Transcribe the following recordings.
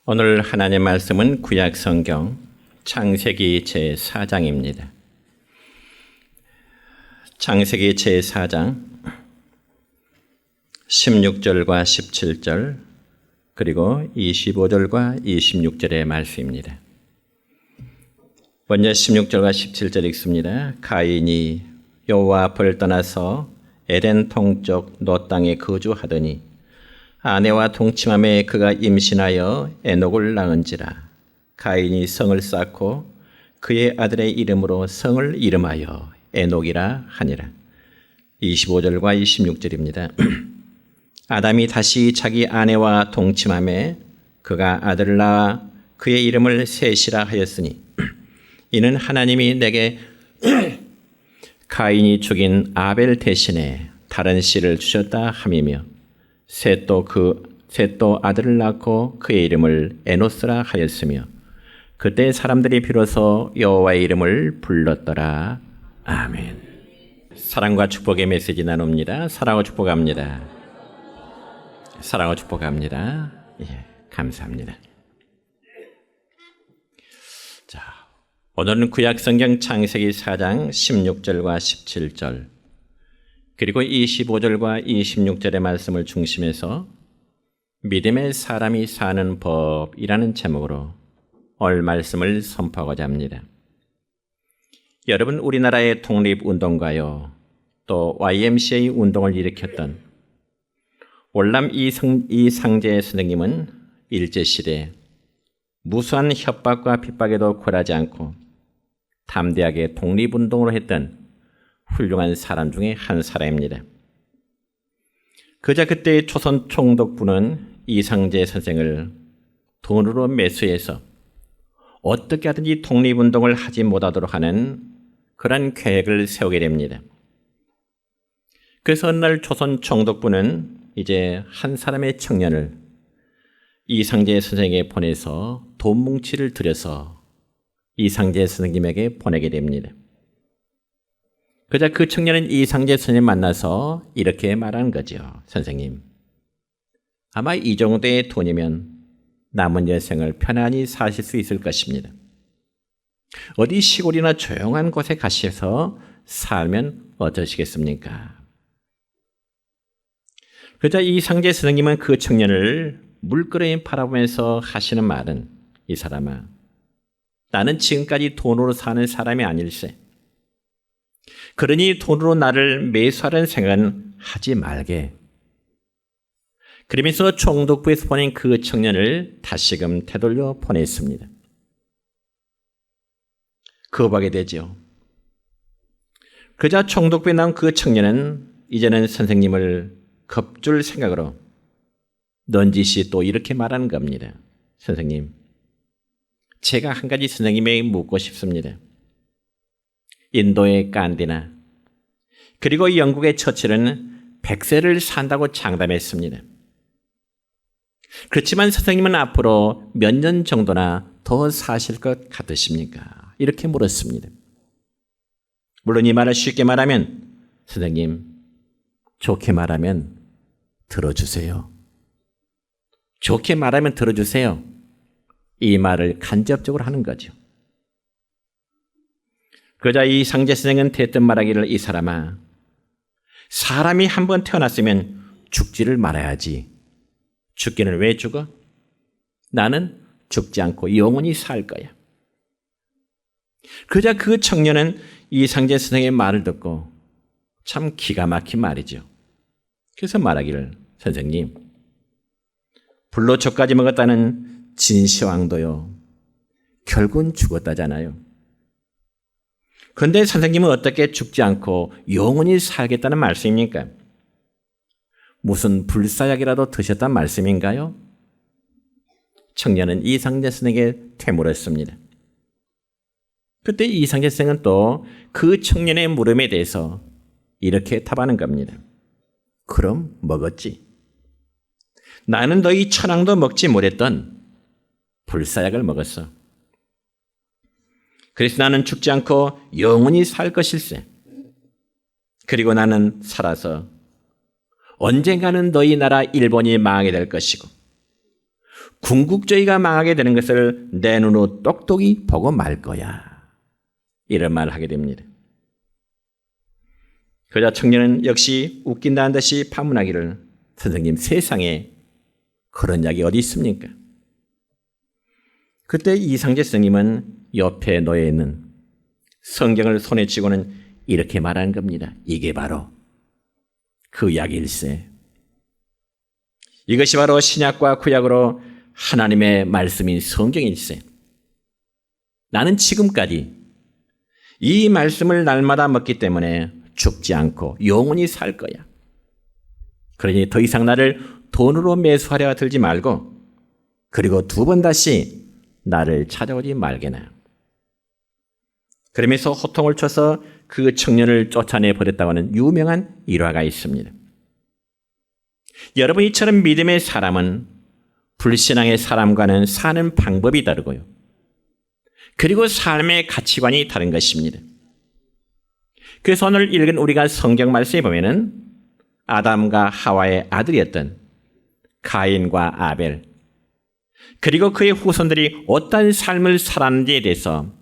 오늘 하나님의 말씀은 구약 성경 창세기 제4장입니다. 창세기 제4장 16절과 17절 그리고 25절과 26절의 말씀입니다. 먼저 16절과 17절 읽습니다. 가인이 여호와 앞을 떠나서 에덴 동쪽 노 땅에 거주하더니 아내와 동침함에 그가 임신하여 에녹을 낳은지라. 가인이 성을 쌓고 그의 아들의 이름으로 성을 이름하여 에녹이라 하니라. 25절과 26절입니다. 아담이 다시 자기 아내와 동침함에 그가 아들을 낳아 그의 이름을 셋이라 하였으니 이는 하나님이 내게 가인이 죽인 아벨 대신에 다른 씨를 주셨다 함이며 셋도 아들을 낳고 그의 이름을 에노스라 하였으며 그때 사람들이 비로소 여호와의 이름을 불렀더라. 아멘. 사랑과 축복의 메시지 나눕니다. 사랑과 축복합니다. 사랑과 축복합니다. 예, 감사합니다. 자, 오늘은 구약 성경 창세기 4장 16절과 17절 그리고 25절과 26절의 말씀을 중심해서 믿음의 사람이 사는 법이라는 제목으로 오늘 말씀을 선포하고자 합니다. 여러분, 우리나라의 독립운동가요, 또 YMCA 운동을 일으켰던 월남 이상재 선생님은 일제시대 무수한 협박과 핍박에도 굴하지 않고 담대하게 독립운동을 했던 훌륭한 사람 중에 한 사람입니다. 그자 그때 조선 총독부는 이상재 선생을 돈으로 매수해서 어떻게 하든지 독립운동을 하지 못하도록 하는 그런 계획을 세우게 됩니다. 그래서 어느 날 조선 총독부는 이제 한 사람의 청년을 이상재 선생에게 보내서 돈 뭉치를 들여서 이상재 선생님에게 보내게 됩니다. 그자 그 청년은 이상재 선생님 만나서 이렇게 말하는 거죠. 선생님, 아마 이 정도의 돈이면 남은 여생을 편안히 사실 수 있을 것입니다. 어디 시골이나 조용한 곳에 가셔서 살면 어떠시겠습니까? 그자 이상재 선생님은 그 청년을 물끄러미 바라보면서 하시는 말은, 이 사람아, 나는 지금까지 돈으로 사는 사람이 아닐세. 그러니 돈으로 나를 매수하려는 생각은 하지 말게. 그러면서 총독부에서 보낸 그 청년을 다시금 되돌려 보냈습니다. 거부하게 되죠. 그자 총독부에 나온 그 청년은 이제는 선생님을 겁줄 생각으로 넌지시 또 이렇게 말하는 겁니다. 선생님, 제가 한 가지 선생님에게 묻고 싶습니다. 인도의 간디나 그리고 영국의 처칠은 100세를 산다고 장담했습니다. 그렇지만 선생님은 앞으로 몇 년 정도나 더 사실 것 같으십니까? 이렇게 물었습니다. 물론 이 말을 쉽게 말하면, 선생님, 좋게 말하면 들어주세요. 좋게 말하면 들어주세요. 이 말을 간접적으로 하는 거죠. 그러자 이상재 선생은 대뜸 말하기를, 이 사람아, 사람이 한번 태어났으면 죽지를 말아야지. 죽기는 왜 죽어? 나는 죽지 않고 영원히 살 거야. 그러자 그 청년은 이상재 선생의 말을 듣고 참 기가 막힌 말이죠. 그래서 말하기를, 선생님, 불로초까지 먹었다는 진시황도요, 결국은 죽었다잖아요. 그런데 선생님은 어떻게 죽지 않고 영원히 살겠다는 말씀입니까? 무슨 불사약이라도 드셨단 말씀인가요? 청년은 이상재 선생에게 되물었습니다. 그때 이상재 선생은 또 그 청년의 물음에 대해서 이렇게 답하는 겁니다. 그럼 먹었지. 나는 너희 천황도 먹지 못했던 불사약을 먹었어. 그래서 나는 죽지 않고 영원히 살 것일세. 그리고 나는 살아서 언젠가는 너희 나라 일본이 망하게 될 것이고 궁극주의가 망하게 되는 것을 내 눈으로 똑똑히 보고 말 거야. 이런 말을 하게 됩니다. 그러자 청년은 역시 웃긴다는 듯이 반문하기를, 선생님, 세상에 그런 약이 어디 있습니까? 그때 이상재 스님은 옆에 놓여 있는 성경을 손에 쥐고는 이렇게 말하는 겁니다. 이게 바로 그 약일세. 이것이 바로 신약과 구약으로 하나님의 말씀인 성경일세. 나는 지금까지 이 말씀을 날마다 먹기 때문에 죽지 않고 영원히 살 거야. 그러니 더 이상 나를 돈으로 매수하려 들지 말고, 그리고 두 번 다시 나를 찾아오지 말게나. 그러면서 호통을 쳐서 그 청년을 쫓아내 버렸다고 하는 유명한 일화가 있습니다. 여러분, 이처럼 믿음의 사람은 불신앙의 사람과는 사는 방법이 다르고요. 그리고 삶의 가치관이 다른 것입니다. 그래서 오늘 읽은 우리가 성경 말씀에 보면은 아담과 하와의 아들이었던 가인과 아벨, 그리고 그의 후손들이 어떤 삶을 살았는지에 대해서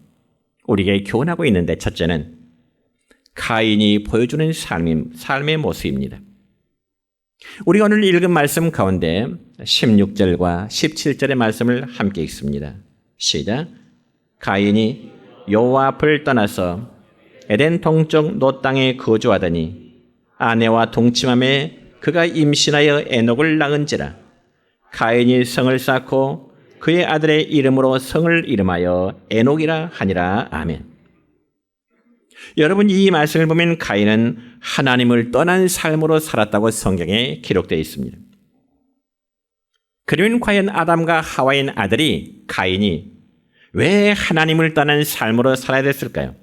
우리에게 교훈하고 있는데, 첫째는 가인이 보여주는 삶의 모습입니다. 우리가 오늘 읽은 말씀 가운데 16절과 17절의 말씀을 함께 읽습니다. 시작. 가인이 여호와 앞을 떠나서 에덴 동쪽 노 땅에 거주하더니 아내와 동침함에 그가 임신하여 에녹을 낳은지라. 가인이 성을 쌓고 그의 아들의 이름으로 성을 이름하여 에녹이라 하니라. 아멘. 여러분, 이 말씀을 보면 가인은 하나님을 떠난 삶으로 살았다고 성경에 기록되어 있습니다. 그러면 과연 아담과 하와의 아들이 가인이 왜 하나님을 떠난 삶으로 살아야 됐을까요?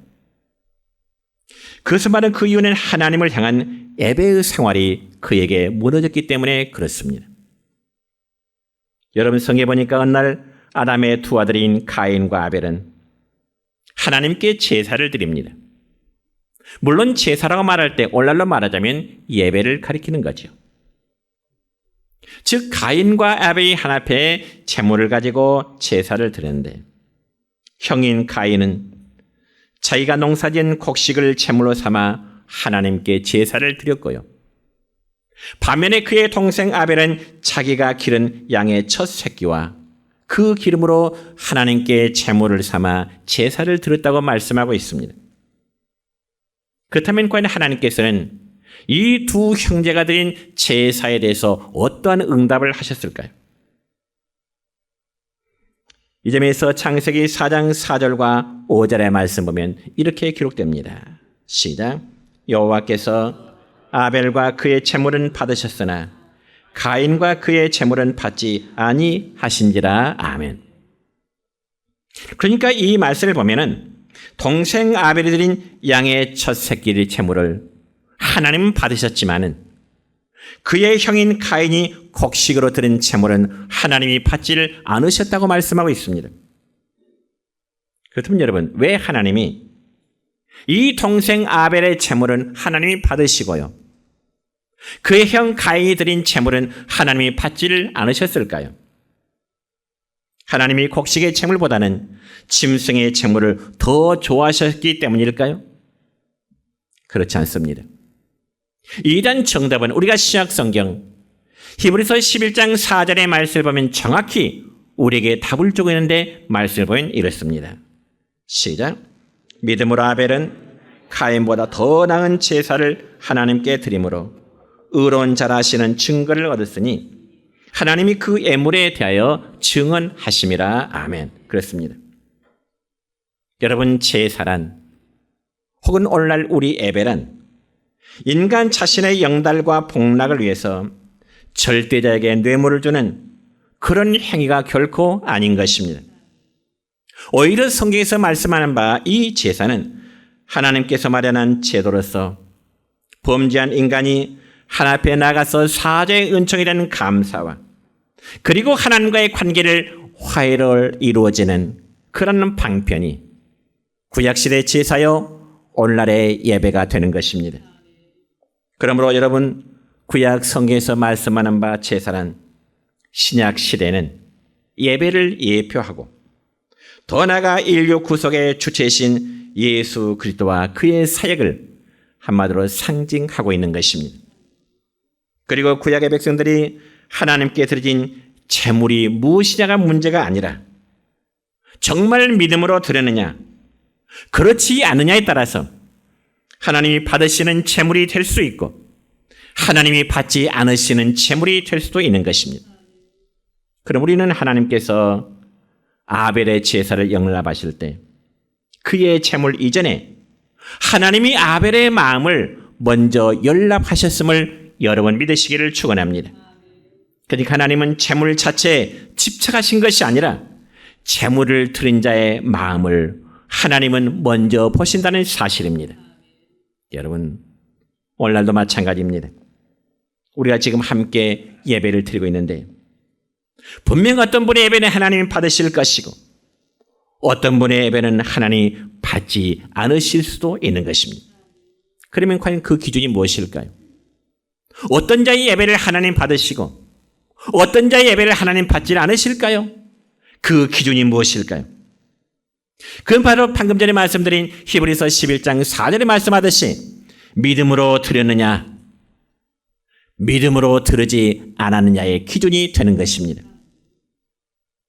그것은 바로 그 이유는 하나님을 향한 예배의 생활이 그에게 무너졌기 때문에 그렇습니다. 여러분, 성경에 보니까 어느 날 아담의 두 아들인 가인과 아벨은 하나님께 제사를 드립니다. 물론 제사라고 말할 때 오늘날로 말하자면 예배를 가리키는 거죠. 즉 가인과 아벨이 하나님 앞에 제물을 가지고 제사를 드렸는데, 형인 가인은 자기가 농사지은 곡식을 제물로 삼아 하나님께 제사를 드렸고요. 반면에 그의 동생 아벨은 자기가 기른 양의 첫 새끼와 그 기름으로 하나님께 제물을 삼아 제사를 드렸다고 말씀하고 있습니다. 그렇다면 과연 하나님께서는 이 두 형제가 드린 제사에 대해서 어떠한 응답을 하셨을까요? 이 점에서 창세기 4장 4절과 5절의 말씀 보면 이렇게 기록됩니다. 시작. 여호와께서 아벨과 그의 제물은 받으셨으나 가인과 그의 제물은 받지 아니하신지라. 아멘. 그러니까 이 말씀을 보면은 동생 아벨이 드린 양의 첫 새끼의 제물을 하나님은 받으셨지만은 그의 형인 가인이 곡식으로 드린 제물은 하나님이 받지를 않으셨다고 말씀하고 있습니다. 그렇다면 여러분, 왜 하나님이 이 동생 아벨의 제물은 하나님이 받으시고요, 그의 형 가인이 드린 제물은 하나님이 받지를 않으셨을까요? 하나님이 곡식의 제물보다는 짐승의 제물을 더 좋아하셨기 때문일까요? 그렇지 않습니다. 이단 정답은 우리가 신약 성경 히브리서 11장 4절의 말씀을 보면 정확히 우리에게 답을 주고 있는데, 말씀을 보면 이렇습니다. 시작. 믿음으로 아벨은 가인보다 더 나은 제사를 하나님께 드림으로 의로운 자라 하시는 증거를 얻었으니 하나님이 그 예물에 대하여 증언하심이라. 아멘. 그렇습니다. 여러분, 제사란, 혹은 오늘날 우리 예배란 인간 자신의 영달과 복락을 위해서 절대자에게 뇌물을 주는 그런 행위가 결코 아닌 것입니다. 오히려 성경에서 말씀하는 바 이 제사는 하나님께서 마련한 제도로서 범죄한 인간이 하나님 앞에 나가서 사죄의 은총이라는 감사와 그리고 하나님과의 관계를 화해를 이루어지는 그런 방편이 구약시대의 제사요 오늘날의 예배가 되는 것입니다. 그러므로 여러분, 구약 성경에서 말씀하는 바 제사란 신약 시대는 예배를 예표하고 더 나아가 인류 구속의 주체이신 예수 그리스도와 그의 사역을 한마디로 상징하고 있는 것입니다. 그리고 구약의 백성들이 하나님께 드려진 제물이 무엇이냐가 문제가 아니라 정말 믿음으로 드렸느냐, 그렇지 않느냐에 따라서 하나님이 받으시는 제물이 될 수 있고 하나님이 받지 않으시는 제물이 될 수도 있는 것입니다. 그럼 우리는 하나님께서 아벨의 제사를 영납하실 때 그의 제물 이전에 하나님이 아벨의 마음을 먼저 연락하셨음을 여러분 믿으시기를 축원합니다. 그러니까 하나님은 제물 자체에 집착하신 것이 아니라 제물을 드린 자의 마음을 하나님은 먼저 보신다는 사실입니다. 여러분, 오늘날도 마찬가지입니다. 우리가 지금 함께 예배를 드리고 있는데 분명 어떤 분의 예배는 하나님이 받으실 것이고 어떤 분의 예배는 하나님이 받지 않으실 수도 있는 것입니다. 그러면 과연 그 기준이 무엇일까요? 어떤 자의 예배를 하나님 받으시고 어떤 자의 예배를 하나님 받지 않으실까요? 그 기준이 무엇일까요? 그건 바로 방금 전에 말씀드린 히브리서 11장 4절에 말씀하듯이 믿음으로 드렸느냐, 믿음으로 드리지 않았느냐의 기준이 되는 것입니다.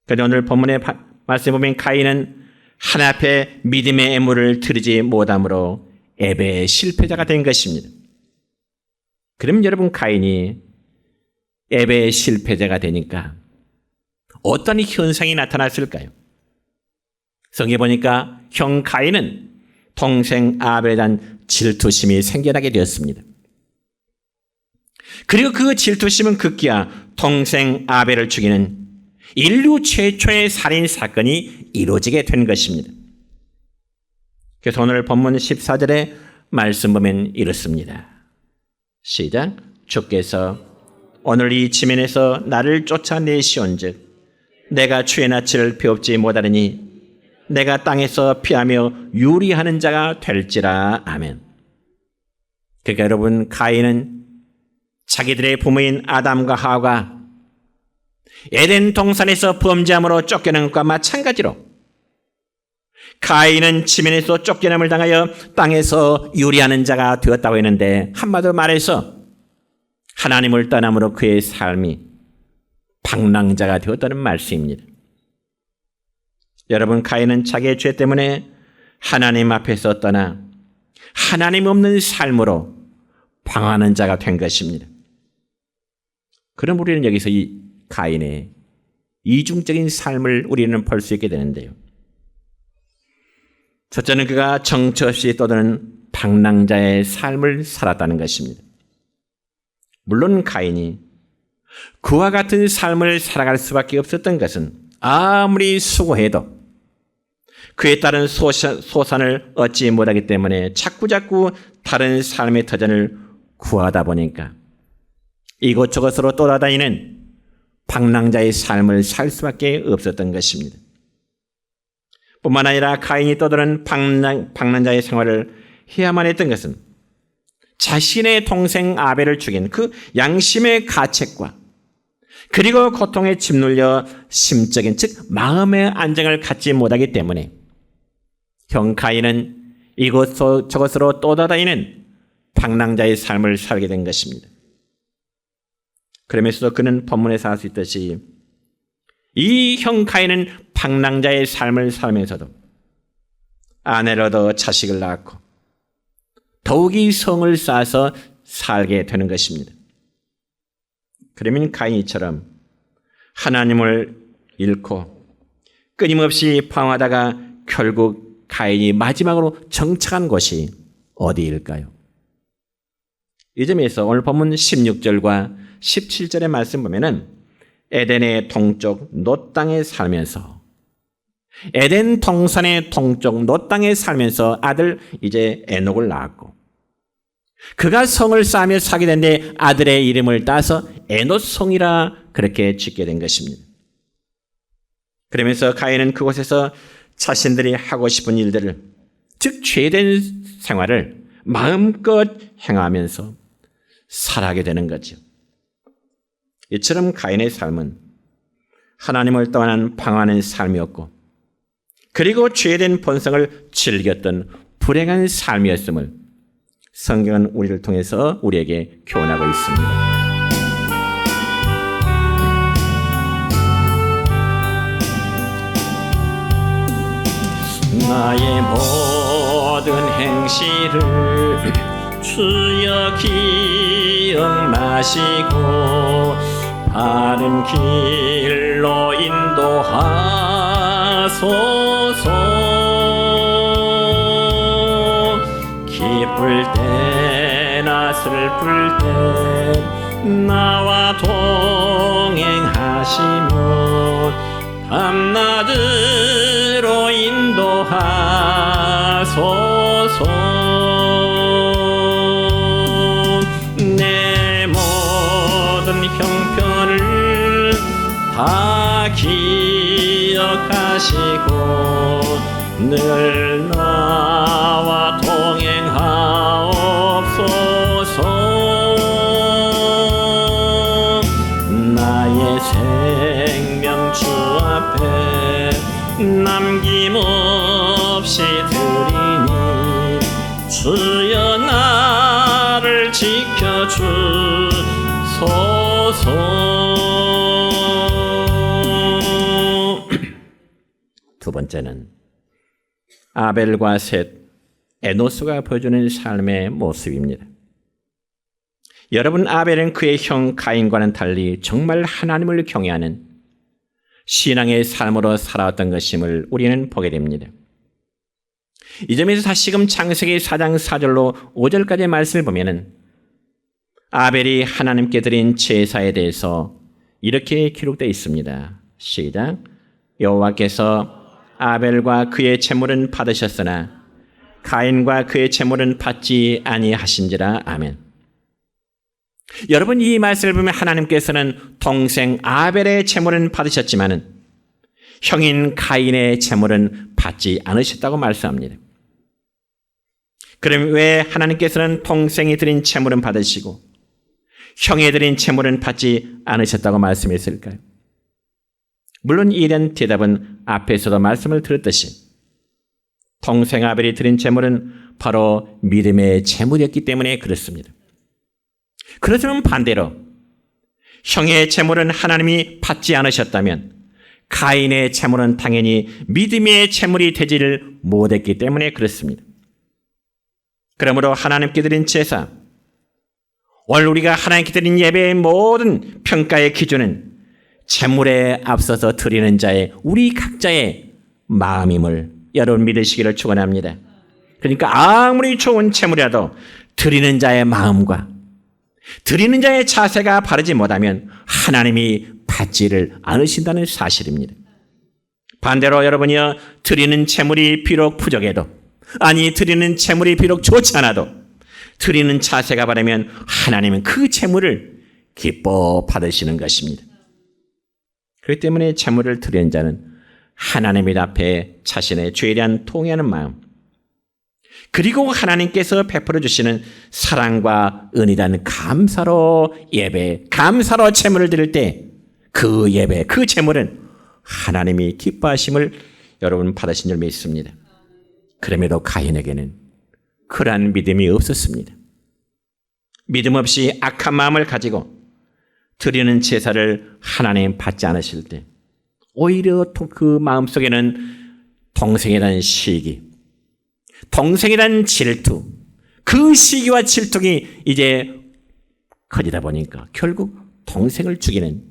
그런데 오늘 본문의 말씀에 보면 가인은 하나님 앞에 믿음의 예물을 드리지 못함으로 예배의 실패자가 된 것입니다. 그럼 여러분, 가인이 예배의 실패자가 되니까 어떤 현상이 나타났을까요? 성경에 보니까 형 가인은 동생 아벨에 대한 질투심이 생겨나게 되었습니다. 그리고 그 질투심은 급기야 동생 아벨을 죽이는 인류 최초의 살인 사건이 이루어지게 된 것입니다. 그래서 오늘 본문 14절에 말씀 보면 이렇습니다. 시작. 주께서 오늘 이 지면에서 나를 쫓아내시온즉 내가 주의 낯을 배웁지 못하느니 내가 땅에서 피하며 유리하는 자가 될지라. 아멘. 그러니까 여러분, 가인은 자기들의 부모인 아담과 하와가 에덴 동산에서 범죄함으로 쫓겨난 것과 마찬가지로 가인은 지면에서 쫓겨남을 당하여 땅에서 유리하는 자가 되었다고 했는데, 한마디로 말해서 하나님을 떠남으로 그의 삶이 방랑자가 되었다는 말씀입니다. 여러분, 가인은 자기의 죄 때문에 하나님 앞에서 떠나 하나님 없는 삶으로 방황하는 자가 된 것입니다. 그럼 우리는 여기서 이 가인의 이중적인 삶을 우리는 볼 수 있게 되는데요. 첫째는 그가 정처 없이 떠드는 방랑자의 삶을 살았다는 것입니다. 물론 가인이 그와 같은 삶을 살아갈 수밖에 없었던 것은 아무리 수고해도 그에 따른 소산을 얻지 못하기 때문에 자꾸자꾸 다른 삶의 터전을 구하다 보니까 이곳저곳으로 돌아다니는 방랑자의 삶을 살 수밖에 없었던 것입니다. 뿐만 아니라 가인이 떠도는 방랑자의 생활을 해야만 했던 것은 자신의 동생 아벨을 죽인 그 양심의 가책과 그리고 고통에 짓눌려 심적인, 즉 마음의 안정을 갖지 못하기 때문에 형 가인은 이곳저곳으로 떠돌아다니는 방랑자의 삶을 살게 된 것입니다. 그러면서도 그는 본문에서 알 수 있듯이 이 형 가인은 방랑자의 삶을 살면서도 아내를 얻어 자식을 낳고 더욱이 성을 쌓아서 살게 되는 것입니다. 그러면 가인이처럼 하나님을 잃고 끊임없이 방황하다가 결국 가인이 마지막으로 정착한 곳이 어디일까요? 이 점에서 오늘 본문 16절과 17절의 말씀 보면은 에덴의 동쪽 놋 땅에 살면서 에덴 동산의 동쪽 놋 땅에 살면서 아들 이제 에녹을 낳았고 그가 성을 쌓으며 살게 됐는데 아들의 이름을 따서 에녹성이라 그렇게 짓게 된 것입니다. 그러면서 가인은 그곳에서 자신들이 하고 싶은 일들을, 즉 죄된 생활을 마음껏 행하면서 살아가게 되는 거죠. 이처럼 가인의 삶은 하나님을 떠난 방황하는 삶이었고 그리고 죄된 본성을 즐겼던 불행한 삶이었음을 성경은 우리를 통해서 우리에게 교훈하고 있습니다. 나의 모든 행실을 주여 기억나시고 바른 길로 인도하소서. 기쁠 때나 슬플 때 나와 동행하시며 밤낮으로 인도하소서. 내 모든 형편을 다 기억하시고 늘 나와 동행하옵소서. 나의 생명 주 앞에 남김없이 드리니 주여 나를 지켜주소서. 두 번째는 아벨과 셋, 에노스가 보여주는 삶의 모습입니다. 여러분, 아벨은 그의 형 가인과는 달리 정말 하나님을 경외하는 신앙의 삶으로 살아왔던 것임을 우리는 보게 됩니다. 이 점에서 다시금 창세기 4장 4절로 5절까지의 말씀을 보면은 아벨이 하나님께 드린 제사에 대해서 이렇게 기록되어 있습니다. 시작. 여호와께서 아벨과 그의 제물은 받으셨으나 가인과 그의 제물은 받지 아니하신지라. 아멘. 여러분, 이 말씀을 보면 하나님께서는 동생 아벨의 제물은 받으셨지만은 형인 가인의 제물은 받지 않으셨다고 말씀합니다. 그럼 왜 하나님께서는 동생이 드린 제물은 받으시고 형이 드린 제물은 받지 않으셨다고 말씀했을까요? 물론 이에 대한 대답은 앞에서도 말씀을 드렸듯이 동생 아벨이 드린 제물은 바로 믿음의 제물이었기 때문에 그렇습니다. 그렇지만 반대로 형의 제물은 하나님이 받지 않으셨다면 가인의 제물은 당연히 믿음의 제물이 되지를 못했기 때문에 그렇습니다. 그러므로 하나님께 드린 제사, 오늘 우리가 하나님께 드린 예배의 모든 평가의 기준은 제물에 앞서서 드리는 자의 우리 각자의 마음임을 여러분 믿으시기를 축원합니다. 그러니까 아무리 좋은 제물이라도 드리는 자의 마음과 드리는 자의 자세가 바르지 못하면 하나님이 받지를 않으신다는 사실입니다. 반대로 여러분이요, 드리는 제물이 비록 부족해도, 아니 드리는 제물이 비록 좋지 않아도 드리는 자세가 바르면 하나님은 그 제물을 기뻐 받으시는 것입니다. 그렇기 때문에 제물을 드리는 자는 하나님 앞에 자신의 죄에 대한 통회하는 마음, 그리고 하나님께서 베풀어 주시는 사랑과 은혜에 대한 감사로 예배, 감사로 제물을 드릴 때 그 예배, 그 제물은 하나님이 기뻐하심을 여러분 받으신 줄 믿습니다. 그럼에도 가인에게는 그러한 믿음이 없었습니다. 믿음 없이 악한 마음을 가지고 드리는 제사를 하나님 받지 않으실 때 오히려 그 마음속에는 동생에 대한 시기, 동생에 대한 질투, 그 시기와 질투가 이제 커지다 보니까 결국 동생을 죽이는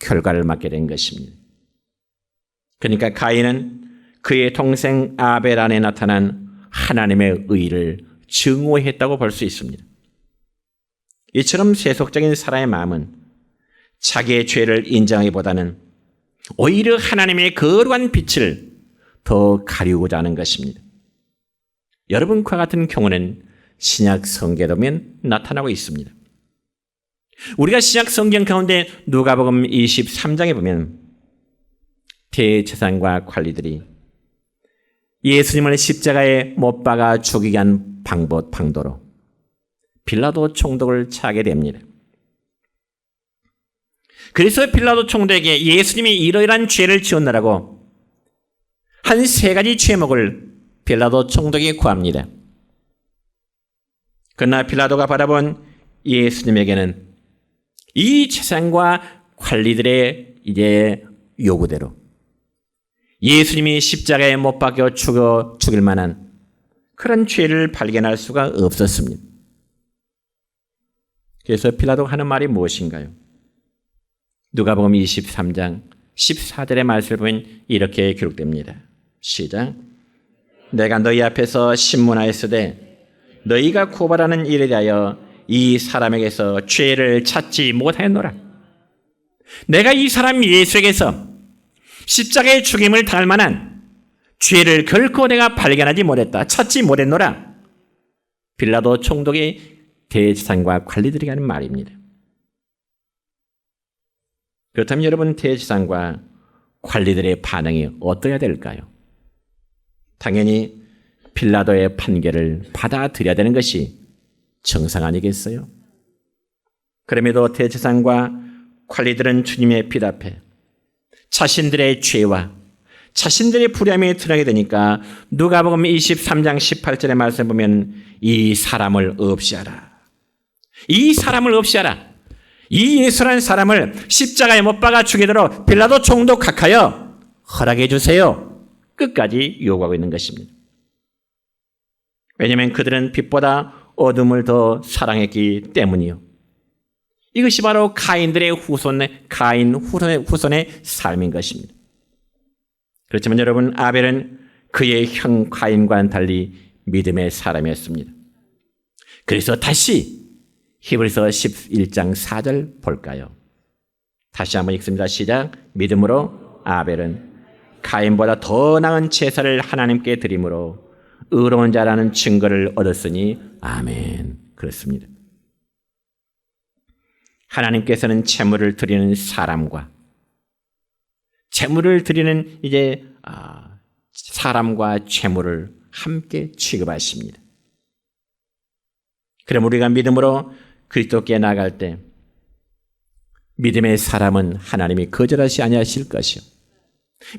결과를 맞게 된 것입니다. 그러니까 가인은 그의 동생 아벨 안에 나타난 하나님의 의를 증오했다고 볼 수 있습니다. 이처럼 세속적인 사람의 마음은 자기의 죄를 인정하기보다는 오히려 하나님의 거룩한 빛을 더 가리우고자 하는 것입니다. 여러분, 그와 같은 경우는 신약 성경에 보면 나타나고 있습니다. 우리가 신약 성경 가운데 누가복음 23장에 보면 대제사장과 관리들이 예수님을 십자가에 못 박아 죽이게 한 방도로 빌라도 총독을 차게 됩니다. 그래서 빌라도 총독에게 예수님이 이러이러한 죄를 지었느라고 한 3가지 죄목을 빌라도 총독이 구합니다. 그러나 빌라도가 바라본 예수님에게는 이 재상과 관리들의 이제 요구대로 예수님이 십자가에 못 박혀 죽일 만한 그런 죄를 발견할 수가 없었습니다. 그래서 빌라도가 하는 말이 무엇인가요? 누가복음 23장 14절의 말씀을 보면 이렇게 기록됩니다. 시작. 내가 너희 앞에서 신문하였으되 너희가 고발하는 일에 대하여 이 사람에게서 죄를 찾지 못하였노라. 내가 이 사람 예수에게서 십자가의 죽임을 당할 만한 죄를 결코 내가 발견하지 못했다. 찾지 못했노라. 빌라도 총독이 대제사장과 관리들에게 하는 말입니다. 그렇다면 여러분, 대제사장과 관리들의 반응이 어떠해야 될까요? 당연히 빌라도의 판결을 받아들여야 되는 것이 정상 아니겠어요? 그럼에도 대제사장과 관리들은 주님의 빛 앞에 자신들의 죄와 자신들의 불의함이 드러나게 되니까 누가복음 23장 18절의 말씀 보면 이 사람을 없이 하라. 이 사람을 없이 하라. 이 예수라는 사람을 십자가에 못 박아 죽이도록 빌라도 총독 각하여 허락해 주세요. 끝까지 요구하고 있는 것입니다. 왜냐하면 그들은 빛보다 어둠을 더 사랑했기 때문이요. 이것이 바로 가인 후손의 삶인 것입니다. 그렇지만 여러분, 아벨은 그의 형 가인과는 달리 믿음의 사람이었습니다. 그래서 다시 히브리서 11장 4절 볼까요? 다시 한번 읽습니다. 시작. 믿음으로 아벨은 가인보다 더 나은 제사를 하나님께 드림으로 의로운 자라는 증거를 얻었으니 아멘. 그렇습니다. 하나님께서는 제물을 드리는 사람과 제물을 드리는 사람과 제물을 함께 취급하십니다. 그럼 우리가 믿음으로 그리스도께 나아갈 때 믿음의 사람은 하나님이 거절하지 아니하실 것이요,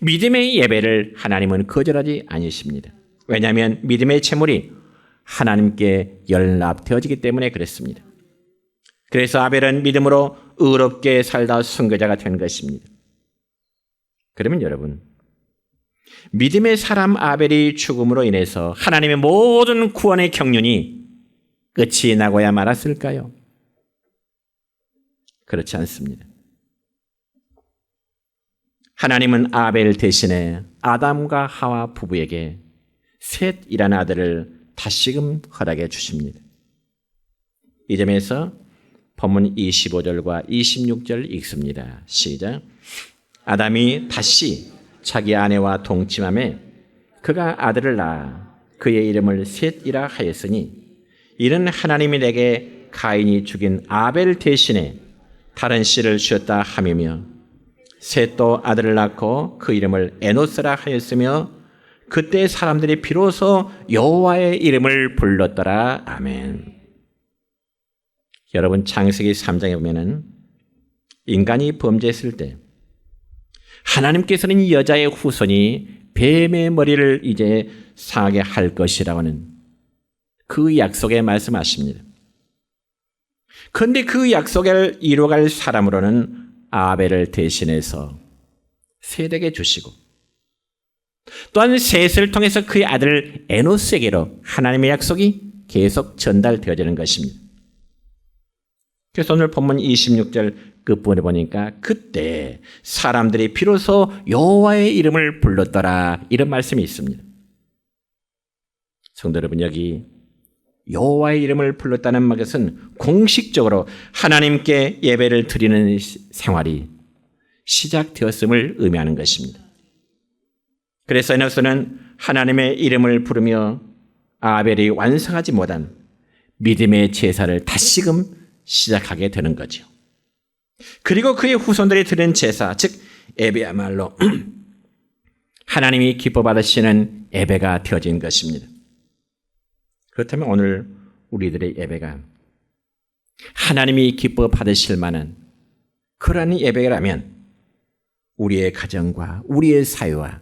믿음의 예배를 하나님은 거절하지 아니십니다. 왜냐하면 믿음의 제물이 하나님께 연락되어지기 때문에 그렇습니다. 그래서 아벨은 믿음으로 의롭게 살다 순교자가 된 것입니다. 그러면 여러분, 믿음의 사람 아벨이 죽음으로 인해서 하나님의 모든 구원의 경륜이 끝이 나고야 말았을까요? 그렇지 않습니다. 하나님은 아벨 대신에 아담과 하와 부부에게 셋이라는 아들을 다시금 허락해 주십니다. 이 점에서 본문 25절과 26절 읽습니다. 시작. 아담이 다시 자기 아내와 동침하매 그가 아들을 낳아 그의 이름을 셋이라 하였으니 이는 하나님이 내게 가인이 죽인 아벨 대신에 다른 씨를 주었다 함이며 셋도 아들을 낳고 그 이름을 에노스라 하였으며 그때 사람들이 비로소 여호와의 이름을 불렀더라. 아멘. 여러분, 창세기 3장에 보면은 인간이 범죄했을 때 하나님께서는 이 여자의 후손이 뱀의 머리를 이제 상하게 할 것이라고 하는 그 약속에 말씀하십니다. 그런데 그 약속을 이루어갈 사람으로는 아벨을 대신해서 셋에게 주시고 또한 셋을 통해서 그의 아들 에노스에게로 하나님의 약속이 계속 전달되어지는 것입니다. 그래서 오늘 본문 26절 끝부분에 보니까 그때 사람들이 비로소 여호와의 이름을 불렀더라, 이런 말씀이 있습니다. 성도 여러분, 여기 여호와의 이름을 불렀다는 것은 공식적으로 하나님께 예배를 드리는 생활이 시작되었음을 의미하는 것입니다. 그래서 에노스는 하나님의 이름을 부르며 아벨이 완성하지 못한 믿음의 제사를 다시금 시작하게 되는 거죠. 그리고 그의 후손들이 드린 제사, 즉 예배야말로 하나님이 기뻐 받으시는 예배가 되어진 것입니다. 그렇다면 오늘 우리들의 예배가 하나님이 기뻐 받으실 만한 그러한 예배라면 우리의 가정과 우리의 사회와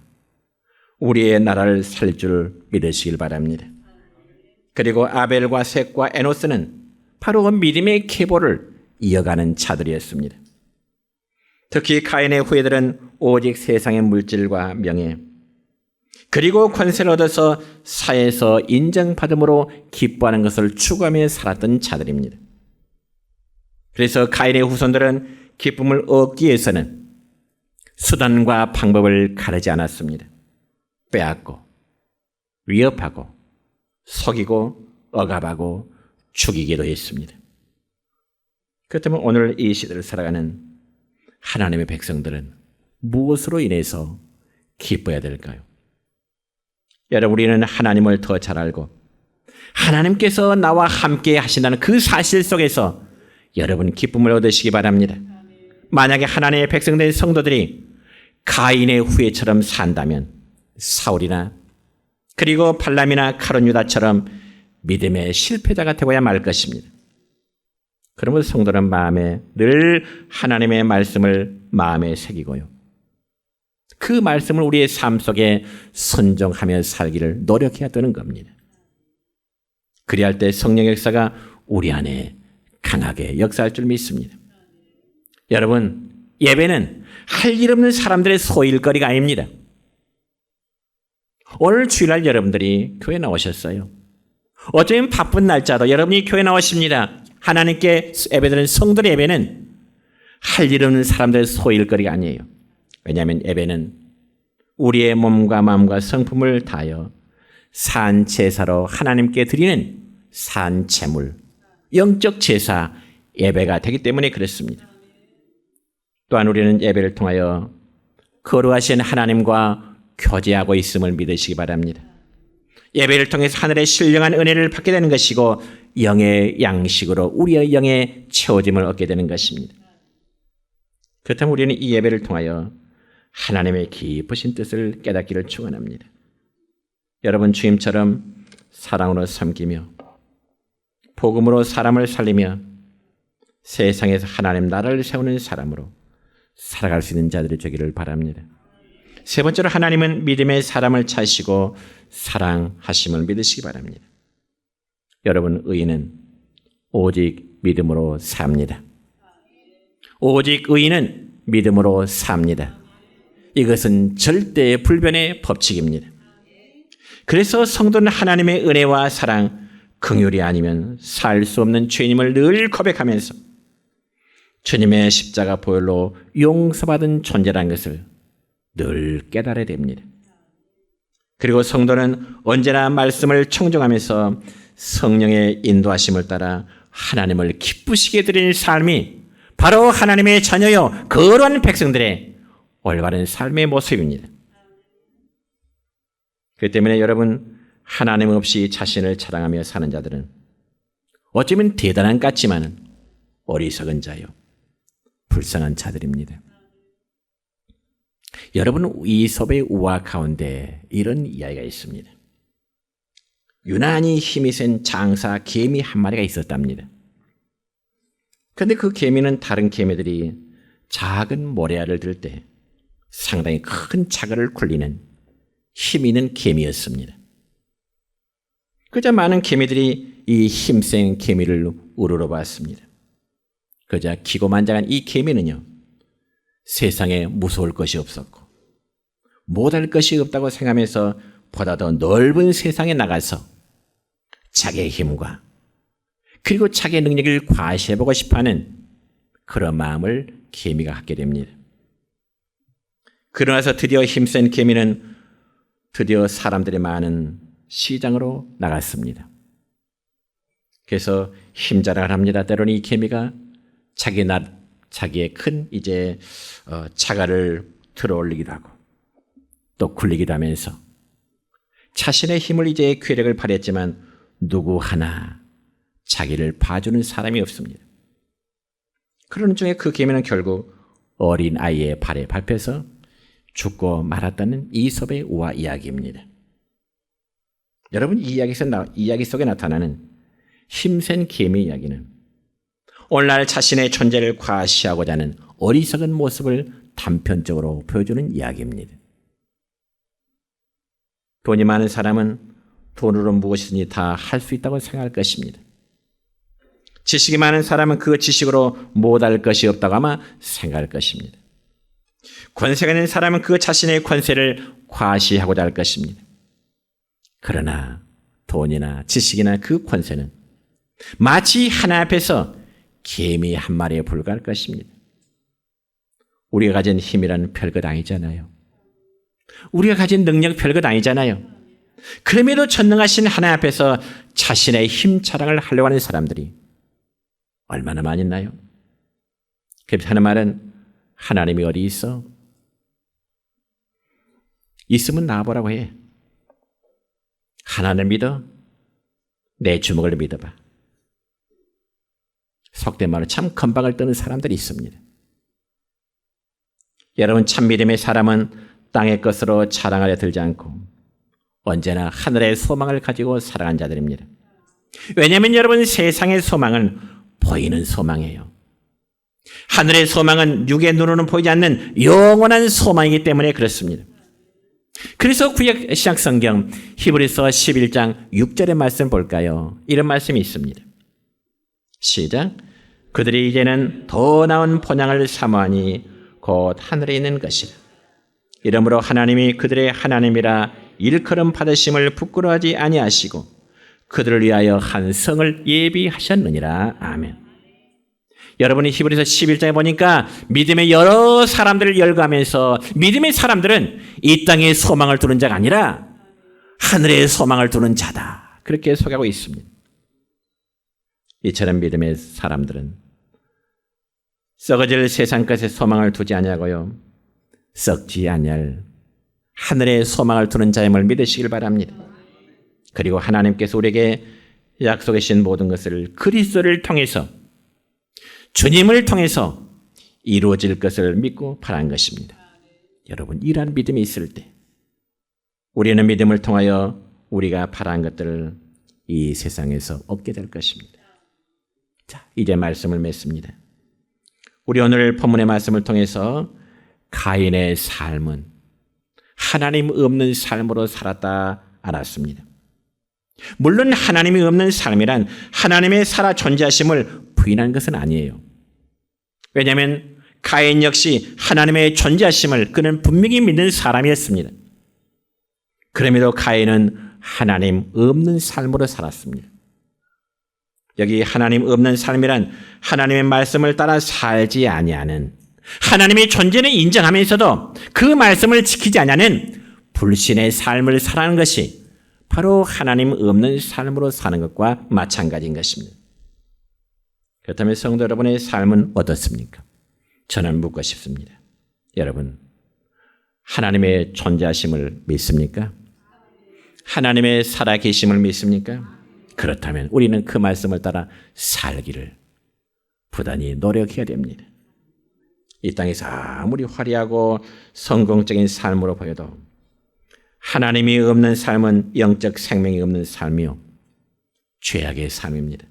우리의 나라를 살릴 줄 믿으시길 바랍니다. 그리고 아벨과 셋과 에노스는 바로 그 믿음의 계보를 이어가는 자들이었습니다. 특히 가인의 후예들은 오직 세상의 물질과 명예 그리고 권세를 얻어서 사회에서 인정받음으로 기뻐하는 것을 추구하며 살았던 자들입니다. 그래서 가인의 후손들은 기쁨을 얻기 위해서는 수단과 방법을 가르지 않았습니다. 빼앗고 위협하고 속이고 억압하고 죽이기도 했습니다. 그렇다면 오늘 이 시대를 살아가는 하나님의 백성들은 무엇으로 인해서 기뻐해야 될까요? 여러분, 우리는 하나님을 더 잘 알고 하나님께서 나와 함께 하신다는 그 사실 속에서 여러분 기쁨을 얻으시기 바랍니다. 만약에 하나님의 백성된 성도들이 가인의 후예처럼 산다면 사울이나 그리고 발람이나 가룟 유다처럼 믿음의 실패자가 되어야 말 것입니다. 그러므로 성도는 마음에 늘 하나님의 말씀을 마음에 새기고요. 그 말씀을 우리의 삶 속에 순종하며 살기를 노력해야 되는 겁니다. 그리할 때 성령의 역사가 우리 안에 강하게 역사할 줄 믿습니다. 여러분, 예배는 할 일 없는 사람들의 소일거리가 아닙니다. 오늘 주일날 여러분들이 교회 나오셨어요. 어쩌면 바쁜 날짜도 여러분이 교회 나오십니다. 하나님께 예배드리는 성도의 예배는 할 일 없는 사람들의 소일거리가 아니에요. 왜냐하면 예배는 우리의 몸과 마음과 성품을 다하여 산 제사로 하나님께 드리는 산 제물, 영적 제사 예배가 되기 때문에 그렇습니다. 또한 우리는 예배를 통하여 거룩하신 하나님과 교제하고 있음을 믿으시기 바랍니다. 예배를 통해서 하늘의 신령한 은혜를 받게 되는 것이고 영의 양식으로 우리의 영의 채워짐을 얻게 되는 것입니다. 그렇다면 우리는 이 예배를 통하여 하나님의 깊으신 뜻을 깨닫기를 축원합니다. 여러분, 주님처럼 사랑으로 섬기며 복음으로 사람을 살리며 세상에서 하나님 나라를 세우는 사람으로 살아갈 수 있는 자들이 되기를 바랍니다. 세 번째로 하나님은 믿음의 사람을 찾으시고 사랑하심을 믿으시기 바랍니다. 여러분, 의인은 오직 믿음으로 삽니다. 오직 의인은 믿음으로 삽니다. 이것은 절대 불변의 법칙입니다. 그래서 성도는 하나님의 은혜와 사랑, 긍휼이 아니면 살 수 없는 죄인임을 늘 고백하면서 주님의 십자가 보혈로 용서받은 존재라는 것을 늘 깨달아야 됩니다. 그리고 성도는 언제나 말씀을 청정하면서 성령의 인도하심을 따라 하나님을 기쁘시게 드리는 삶이 바로 하나님의 자녀요 거룩한 백성들의 올바른 삶의 모습입니다. 그렇기 때문에 여러분, 하나님 없이 자신을 자랑하며 사는 자들은 어쩌면 대단한 것 같지만 어리석은 자요 불쌍한 자들입니다. 여러분, 이솝의 우화 가운데 이런 이야기가 있습니다. 유난히 힘이 센 장사 개미 한 마리가 있었답니다. 그런데 그 개미는 다른 개미들이 작은 모래알을 들 때 상당히 큰 자갈을 굴리는 힘 있는 개미였습니다. 그저 많은 개미들이 이 힘센 개미를 우러러봤습니다. 그저 기고만장한 이 개미는요, 세상에 무서울 것이 없었고 못할 것이 없다고 생각하면서 보다 더 넓은 세상에 나가서 자기의 힘과 그리고 자기의 능력을 과시해보고 싶어하는 그런 마음을 개미가 갖게 됩니다. 그러나서 드디어 힘센 개미는 드디어 사람들이 많은 시장으로 나갔습니다. 그래서 힘자랑을 합니다. 때로는 이 개미가 자기의 큰 자갈을 들어올리기도 하고 또 굴리기도 하면서 자신의 힘을 괴력을 발휘했지만 누구 하나 자기를 봐주는 사람이 없습니다. 그러는 중에 그 개미는 결국 어린 아이의 발에 밟혀서 죽고 말았다는 이솝의 우화 이야기입니다. 여러분, 이 이야기 속에 나타나는 힘센 개미 이야기는 오늘날 자신의 존재를 과시하고자 하는 어리석은 모습을 단편적으로 보여주는 이야기입니다. 돈이 많은 사람은 돈으로 무엇이든지 다 할 수 있다고 생각할 것입니다. 지식이 많은 사람은 그 지식으로 못할 것이 없다고 아마 생각할 것입니다. 권세가 있는 사람은 그 자신의 권세를 과시하고자 할 것입니다. 그러나 돈이나 지식이나 그 권세는 마치 하나 앞에서 개미 한 마리에 불과할 것입니다. 우리가 가진 힘이란 별것 아니잖아요. 우리가 가진 능력 별것 아니잖아요. 그럼에도 전능하신 하나 앞에서 자신의 힘 자랑을 하려고 하는 사람들이 얼마나 많이 있나요? 그래서 하는 말은 하나님이 어디 있어? 있으면 나와보라고 해. 하나님을 믿어? 내 주먹을 믿어봐. 속된 말로 참 건방을 뜨는 사람들이 있습니다. 여러분, 참 믿음의 사람은 땅의 것으로 자랑하려 들지 않고 언제나 하늘의 소망을 가지고 살아간 자들입니다. 왜냐하면 여러분, 세상의 소망은 보이는 소망이에요. 하늘의 소망은 육의 눈으로는 보이지 않는 영원한 소망이기 때문에 그렇습니다. 그래서 구약 신약 성경 히브리서 11장 6절의 말씀 볼까요? 이런 말씀이 있습니다. 시작. 그들이 이제는 더 나은 본향을 사모하니 곧 하늘에 있는 것이라. 이러므로 하나님이 그들의 하나님이라 일컬음 받으심을 부끄러워하지 아니하시고 그들을 위하여 한 성을 예비하셨느니라. 아멘. 여러분이 히브리서 11장에 보니까 믿음의 여러 사람들을 열거하면서 믿음의 사람들은 이 땅에 소망을 두는 자가 아니라 하늘에 소망을 두는 자다, 그렇게 소개하고 있습니다. 이처럼 믿음의 사람들은 썩어질 세상 것에 소망을 두지 아니하고요, 썩지 아니할 하늘에 소망을 두는 자임을 믿으시길 바랍니다. 그리고 하나님께서 우리에게 약속해 주신 모든 것을 그리스도를 통해서, 주님을 통해서 이루어질 것을 믿고 바란 것입니다. 여러분, 이러한 믿음이 있을 때 우리는 믿음을 통하여 우리가 바란 것들을 이 세상에서 얻게 될 것입니다. 자, 이제 말씀을 맺습니다. 우리 오늘 본문의 말씀을 통해서 가인의 삶은 하나님 없는 삶으로 살았다 알았습니다. 물론 하나님이 없는 삶이란 하나님의 살아 존재하심을 부인한 것은 아니에요. 왜냐하면 가인 역시 하나님의 존재하심을 그는 분명히 믿는 사람이었습니다. 그럼에도 가인은 하나님 없는 삶으로 살았습니다. 여기 하나님 없는 삶이란 하나님의 말씀을 따라 살지 아니하는, 하나님의 존재는 인정하면서도 그 말씀을 지키지 아니하는 불신의 삶을 살아가는 것이 바로 하나님 없는 삶으로 사는 것과 마찬가지인 것입니다. 그렇다면 성도 여러분의 삶은 어떻습니까? 저는 묻고 싶습니다. 여러분, 하나님의 존재하심을 믿습니까? 하나님의 살아계심을 믿습니까? 그렇다면 우리는 그 말씀을 따라 살기를 부단히 노력해야 됩니다. 이 땅에서 아무리 화려하고 성공적인 삶으로 보여도 하나님이 없는 삶은 영적 생명이 없는 삶이요, 죄악의 삶입니다.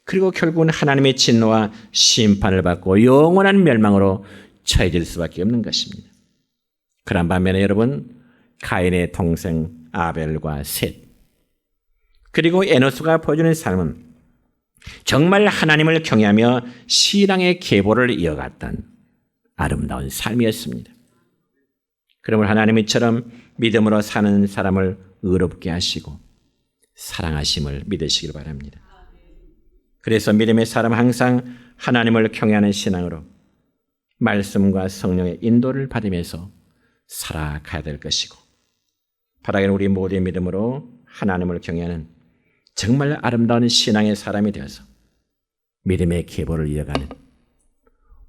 그리고 결국은 하나님의 진노와 심판을 받고 영원한 멸망으로 처해질 수밖에 없는 것입니다. 그런 반면에 여러분, 가인의 동생 아벨과 셋, 그리고 에노스가 보여주는 삶은 정말 하나님을 경외하며 신앙의 계보를 이어갔던 아름다운 삶이었습니다. 그러므로 하나님은 이처럼 믿음으로 사는 사람을 의롭게 하시고 사랑하심을 믿으시길 바랍니다. 그래서 믿음의 사람은 항상 하나님을 경외하는 신앙으로 말씀과 성령의 인도를 받으면서 살아가야 될 것이고, 바라기는 우리 모두의 믿음으로 하나님을 경외하는 정말 아름다운 신앙의 사람이 되어서 믿음의 계보를 이어가는,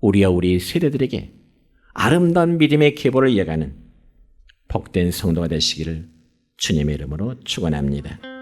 우리와 우리 세대들에게 아름다운 믿음의 계보를 이어가는 복된 성도가 되시기를 주님의 이름으로 축원합니다.